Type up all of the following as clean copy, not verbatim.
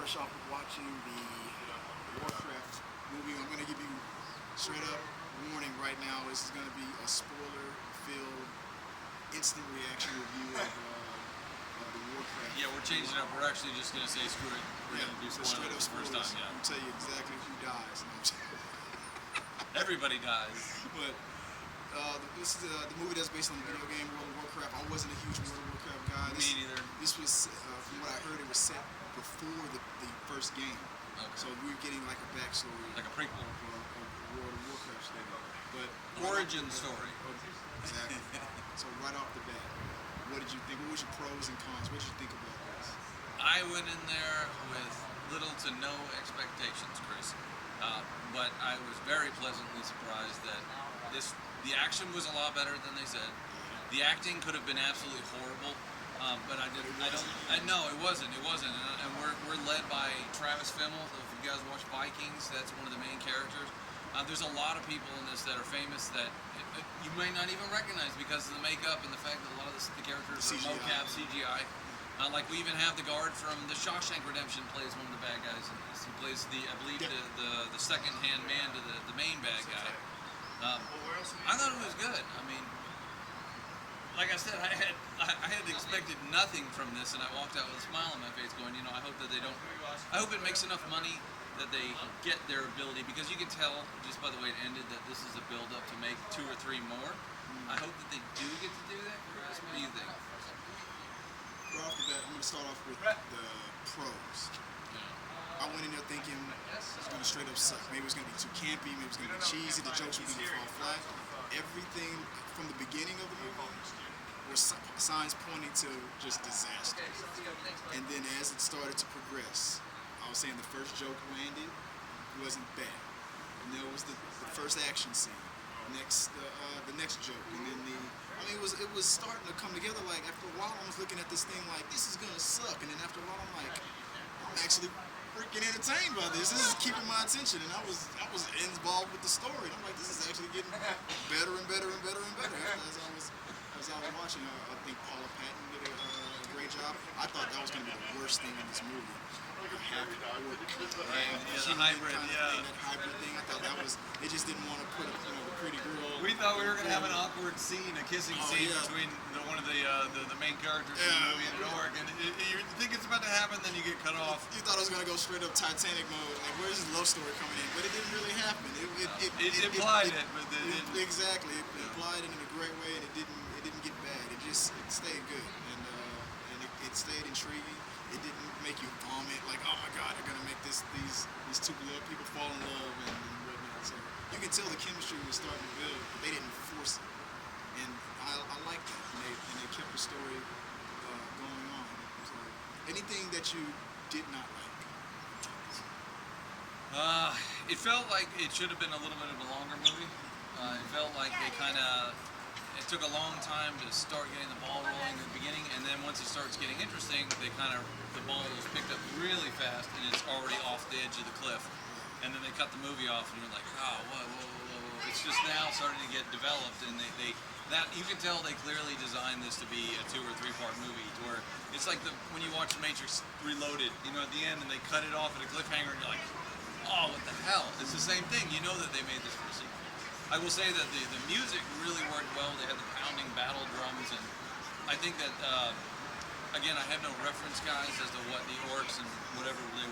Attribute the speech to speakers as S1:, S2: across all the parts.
S1: fresh off of watching the Warcraft movie. I'm going to give you straight up warning right now. This is going to be a spoiler-filled, instant reaction review of the Warcraft.
S2: Yeah, we're changing it up. We're actually just going to say screw it. We're going to do spoilers the first time. Yeah.
S1: I'm tell you exactly who dies.
S2: Everybody dies.
S1: But this is the movie that's based on the video game World of Warcraft. I wasn't a huge World of Warcraft guy.
S2: Me neither.
S1: This was, from what I heard, it was set before the first game. Okay. So we were getting like a backstory.
S2: Like a prequel.
S1: Of World of Warcraft story. But
S2: origin story.
S1: Exactly. So right off the bat, what did you think? What was your pros and cons? What did you think about this?
S2: I went in there with little to no expectations, Chris. But I was very pleasantly surprised that the action was a lot better than they said. The acting could have been absolutely horrible, but no, it wasn't. And we're led by Travis Fimmel. If you guys watch Vikings, that's one of the main characters. There's a lot of people in this that are famous that you may not even recognize because of the makeup and the fact that a lot of the characters are mocap, CGI. Like we even have the guard from the Shawshank Redemption plays one of the bad guys in this. He plays I believe the second-hand man to the main bad guy. I thought it was good. I mean, like I said, I had expected nothing from this, and I walked out with a smile on my face, going, you know, I hope that they don't. I hope it makes enough money that they get their ability, because you can tell just by the way it ended that this is a build-up to make 2 or 3 more. I hope that they do get to do that. Chris, what do you think?
S1: Right off the bat, I'm going to start off with the pros. I went in there thinking it's going to straight up suck. Maybe it's going to be too campy, maybe it's going to be cheesy, the jokes were going to fall flat. Everything from the beginning of the movie were signs pointing to just disaster. And then as it started to progress, I was saying the first joke landed, wasn't bad. And there was the first action scene. Next, the next joke, and then it was starting to come together. Like after a while, I was looking at this thing like this is gonna suck, and then after a while, I'm like, I'm actually freaking entertained by this. This is keeping my attention, and I was involved with the story. And I'm like, this is actually getting better and better and better and better as I was watching. I think Paula Patton did a great job. I thought that was gonna be the worst thing in this movie.
S2: The hybrid,
S1: that hybrid thing. I thought that was. They just didn't want to put a pretty girl.
S2: We thought we were gonna have an awkward scene, a kissing scene between one of the main characters in the movie and Orc, and you think it's about to happen, then you get cut off.
S1: You thought it was gonna go straight up Titanic mode. Like, where's this love story coming in? But it didn't really happen.
S2: It implied it, but it didn't.
S1: Exactly. It implied it in a great way, and it didn't get bad. It stayed good, and it stayed intriguing. It didn't make you vomit like, oh my God, they're gonna make these two people fall in love and whatnot. So you can tell the chemistry was starting to build, but they didn't force it, and I like that. And they kept the story going on. So anything that you did not like?
S2: It felt like it should have been a little bit of a longer movie. It felt like it took a long time to start getting the ball rolling in the beginning, and then once it starts getting interesting, the ball is picked up really fast, and it's already off the edge of the cliff. And then they cut the movie off, and you're like, oh, whoa. It's just now starting to get developed, and you can tell they clearly designed this to be a 2 or 3 part movie, to where it's like when you watch Matrix Reloaded, at the end, and they cut it off at a cliffhanger, and you're like, oh, what the hell? It's the same thing. You know that they made this for a sequel. I will say that the music really worked well. They had the pounding battle drums, and I think that, again, I have no reference, guys, as to what the orcs and whatever they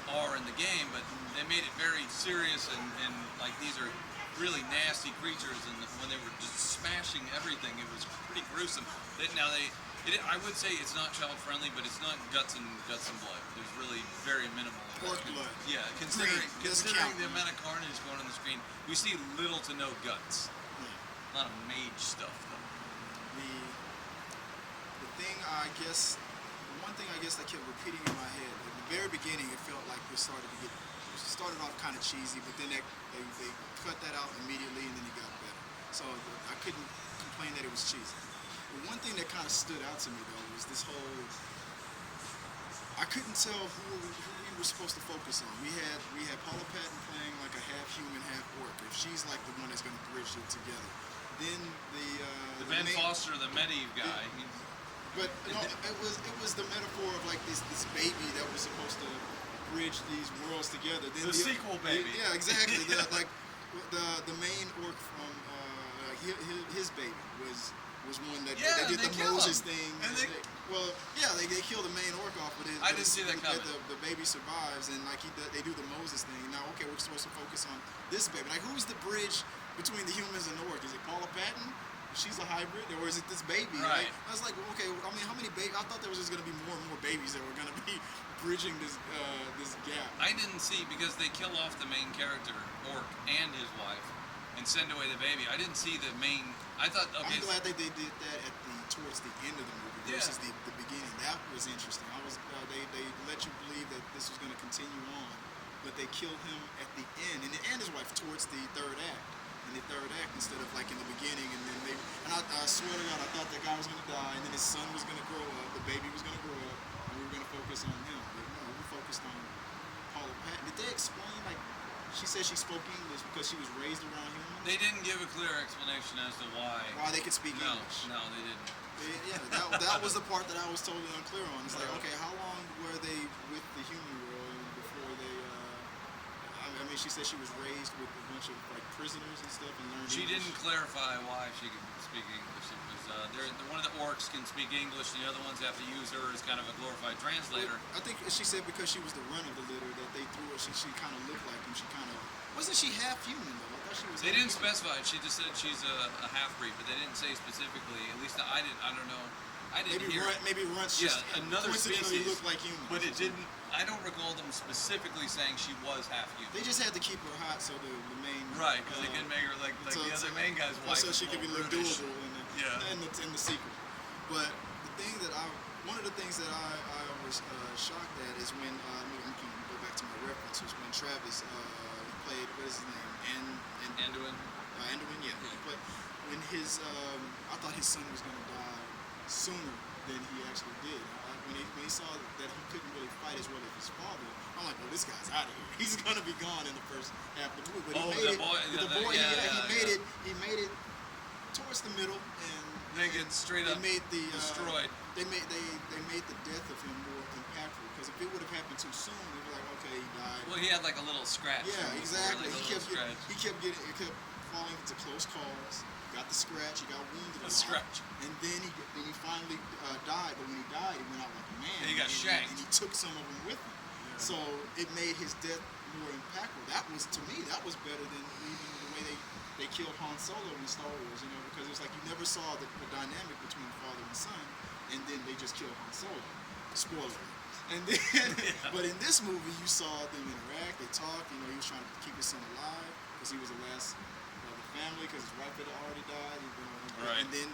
S2: are in the game, but they made it very serious, and like these are really nasty creatures, and when they were just smashing everything, it was pretty gruesome. I would say it's not child friendly, but it's not guts and blood. There's really very minimal.
S1: Pork blood.
S2: Yeah, considering the amount of carnage going on the screen, we see little to no guts. A lot of mage stuff, though.
S1: The thing one thing I guess that kept repeating in my head, at the very beginning, it felt like it started off kind of cheesy, but then they cut that out immediately, and then it got better. So I couldn't complain that it was cheesy. But one thing that kind of stood out to me, though, was this whole. I couldn't tell who we were supposed to focus on. We had Paula Patton playing like a half human, half orc. If she's like the one that's going to bridge it together, then
S2: the Ben Foster, the Medivh guy.
S1: But no, it was the metaphor of like this baby that was supposed to merge these worlds together. Then
S2: the sequel, baby.
S1: Yeah, exactly. The main orc from his baby was one that they did the Moses thing.
S2: And
S1: they kill the main orc off, but
S2: I didn't see that coming.
S1: The baby survives, and they do the Moses thing. Now, okay, we're supposed to focus on this baby. Like, who's the bridge between the humans and the orc? Is it Paula Patton? She's a hybrid, or is it this baby?
S2: Right.
S1: I was like, okay, I mean, how many babies? I thought there was just going to be more and more babies that were going to be bridging this gap.
S2: I didn't see, because they kill off the main character, orc, and his wife, and send away the baby. I didn't see the main. I thought, okay.
S1: I'm glad they did that towards the end of the movie versus the beginning. That was interesting. They let you believe that this was going to continue on, but they killed him at the end, and his wife towards the third act. In the third act, instead of like in the beginning, and I swear to God, I thought that guy was gonna die, and then his son was gonna grow up, the baby was gonna grow up, and we were gonna focus on him. But no, we focused on Paula Patton. Did they explain, like, she said she spoke English because she was raised around humans?
S2: They didn't give a clear explanation as to why
S1: Why they could speak English?
S2: No, they didn't.
S1: That was the part that I was totally unclear on. It's like, okay, how long were they with the human world before they? I mean, she said she was raised with a bunch of like prisoners and stuff and learned.
S2: She
S1: English.
S2: didn't clarify why she could speak English. It was one of the orcs can speak English, and the other ones have to use her as kind of a glorified translator.
S1: I think she said because she was the runt of the litter that they threw her. She kind of looked like him. She kind of wasn't she half human though. I thought she was.
S2: They didn't specify it. She just said she's a half breed, but they didn't say specifically. At least I didn't. I don't know. I didn't hear.
S1: Maybe runts just
S2: another
S1: coincidentally
S2: species
S1: look like humans.
S2: But it didn't. I don't recall them specifically saying she was half human.
S1: They just had to keep her hot so the main.
S2: Right, because they couldn't make her like the other main guy's wife.
S1: So she could be look doable in the sequel. But one of the things that I was shocked at is when I can go back to my references when Travis played, what is his name?
S2: Anduin.
S1: Anduin, yeah. But when I thought his son was going to die sooner than he actually did. When he saw that he couldn't really fight as well as his father, I'm like, well, this guy's out of here. He's going to be gone in the first half of the movie. But he made it towards the middle, and
S2: they get straight up destroyed.
S1: They made the death of him more impactful, because if it would have happened too soon, they were like, okay, he died.
S2: Well, he had like a little scratch.
S1: Yeah, exactly.
S2: He
S1: kept falling into close calls. Got the scratch. He got wounded a lot.
S2: Scratch.
S1: And then he finally died. But when he died, he went out like a man.
S2: And he got shanked.
S1: And he took some of them with him. Yeah. So it made his death more impactful. To me, that was better than even the way they killed Han Solo in Star Wars. Because it was like you never saw the dynamic between father and son, and then they just killed Han Solo. Spoiler. And then, but in this movie, you saw them interact. They talked. He was trying to keep his son alive because he was the last. Family, because his wife had already died,
S2: right.
S1: and then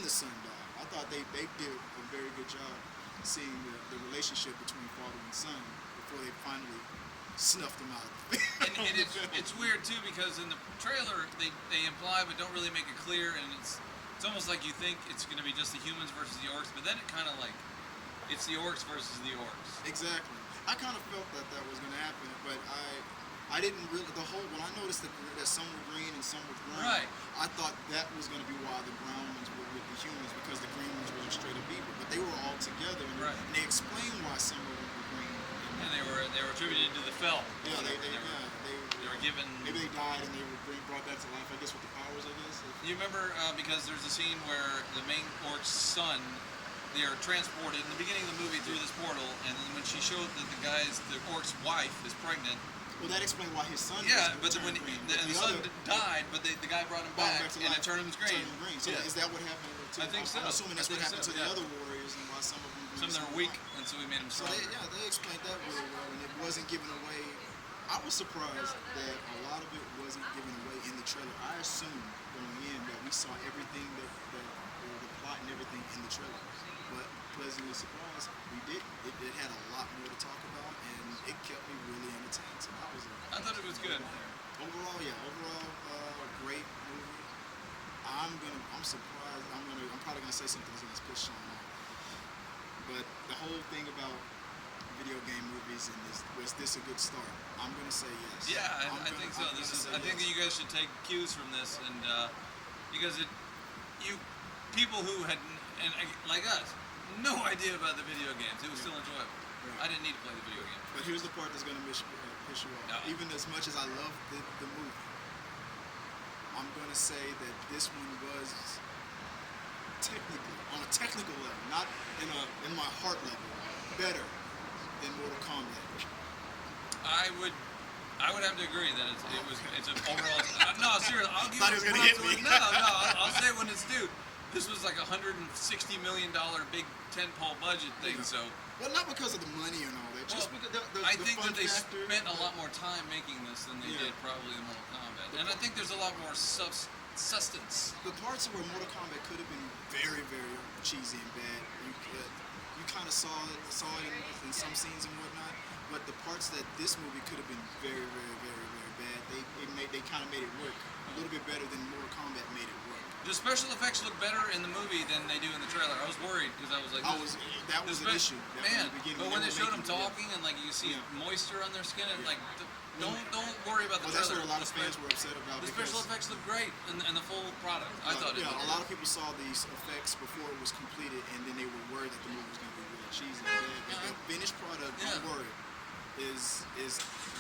S1: the son died. I thought they did a very good job seeing the relationship between father and son before they finally snuffed him out.
S2: And it's weird too, because in the trailer they imply but don't really make it clear, and it's almost like you think it's going to be just the humans versus the orcs, but then it kind of like it's the orcs versus the orcs.
S1: Exactly. I kind of felt that was going to happen, but I didn't really, when I noticed that some were green and some were brown,
S2: right.
S1: I thought that was going to be why the brown ones were with the humans, because the green ones were straight up people. But they were all together, and they explained why some of them were green.
S2: And they were attributed to the Fel.
S1: Yeah, they were
S2: given.
S1: Maybe they died and they were brought back to life, I guess, with the powers, I guess.
S2: You remember, because there's a scene where the main orc's son, they are transported in the beginning of the movie through this portal, and then when she showed that the orc's wife is pregnant.
S1: Well, that explained why his son.
S2: Yeah, but when the son died, but the guy brought him back, and it turned him green.
S1: So is that what happened to?
S2: I think so.
S1: I'm assuming that's what happened to the other warriors, and why some of them.
S2: Some of them are weak, and so we made them stronger.
S1: So they explained that really well, and it wasn't given away. I was surprised that a lot of it wasn't given away in the trailer. I assumed going in that we saw everything that the plot and everything in the trailer, but pleasantly surprised we didn't. It had a lot more to talk about, and it kept me really entertained. So that was.
S2: I thought it was good.
S1: Overall, great movie. I'm surprised. I'm probably gonna say something that's gonna piss Sean off. But the whole thing about video game movies and was this a good start? I'm gonna say yes.
S2: Yeah, I think so. I think that you guys should take cues from this, and because people who had like us, no idea about the video games, it was still enjoyable. Right. I didn't need to play the video game.
S1: But here's the part that's gonna piss you off. Even as much as I love the movie, I'm gonna say that this one was technically, on a technical level, not in my heart level, better than Mortal Kombat.
S2: I would have to agree that it's an overall. No, seriously, I'll give
S1: Thought he was gonna hit me.
S2: No, I'll say it when it's due. This was like $160 million big tentpole budget thing, so.
S1: Well, not because of the money and all that. Just because
S2: I think
S1: fun
S2: that they
S1: factor.
S2: spent a lot more time making this than they did probably in Mortal Kombat, and I think there's a lot more sustenance.
S1: The parts where Mortal Kombat could have been very, very cheesy and bad, you kind of saw it in some scenes and whatnot. But the parts that this movie could have been very, very, very, very bad, they kind of made it work a little bit better than Mortal Kombat made it work.
S2: The special effects look better in the movie than they do in the trailer. I was worried because I was like,
S1: that was an issue.
S2: But when they showed them talking and like you see moisture on their skin, and like don't worry about the trailer.
S1: That's what a lot of fans were upset about.
S2: The special effects look great and the full product. I thought it.
S1: A lot of people saw these effects before it was completed, and then they were worried that the movie was going to be really cheesy. The finished product, don't worry, is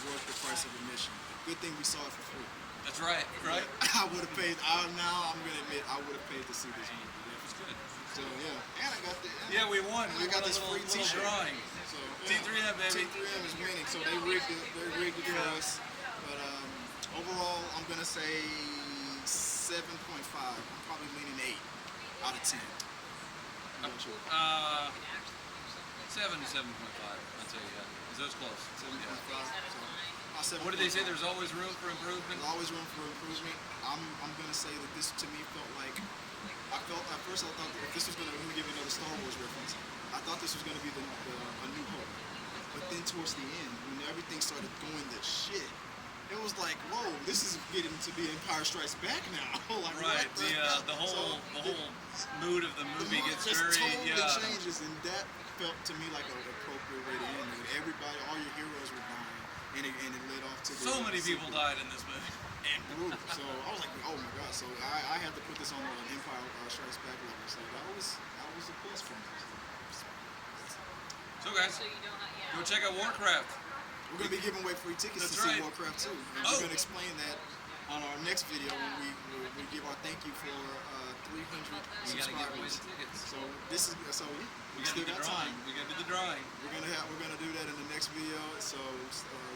S1: worth the price of admission. Good thing we saw it for free.
S2: That's right.
S1: I would have paid. Now I'm gonna admit I would have paid to see this movie.
S2: It was good.
S1: So and I got the.
S2: Yeah, we won. We
S1: got
S2: got
S1: this free T-shirt.
S2: drawing.
S1: So
S2: T3M, baby.
S1: T3M is winning, so they rigged it for us. But overall, I'm gonna say 7.5. I'm probably leaning 8 out of 10.
S2: 7 to 7.5. I'd say so it's close.
S1: 7.5.
S2: What did they say? There's always room for improvement.
S1: There's always room for improvement. I'm gonna say that this to me felt like at first I thought that if this was gonna give you another Star Wars reference, I thought this was gonna be a New Hope. But then towards the end, when everything started going to shit, it was like, whoa, this is getting to be Empire Strikes Back now. Like,
S2: right. The whole mood of the movie gets very
S1: totally changes, and that felt to me like an appropriate way to end it. Everybody, all your heroes were dying, and it led off to
S2: so many people died in this movie.
S1: And brutal. So I was like, oh my god. So I had to put this on an Empire Strikes Back level. So that was a plus for me.
S2: So guys, go check out Warcraft.
S1: We're gonna be giving away free tickets to see Warcraft too. And we're gonna explain that on our next video when we give our thank you for 300 subscribers. So we still got time.
S2: We gotta do the drawing.
S1: We're gonna do that in the next video. So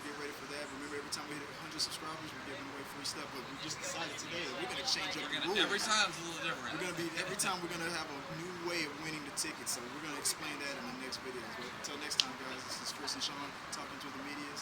S1: get ready for that. Remember, every time we hit 100 subscribers, we're giving away free stuff. But we just decided today that we're gonna change up the rules.
S2: Every time's a little different.
S1: Every time we're gonna have a new way of winning the tickets. So we're gonna explain that in the next video. But until next time, guys, this is Chris and Sean talking to the medias.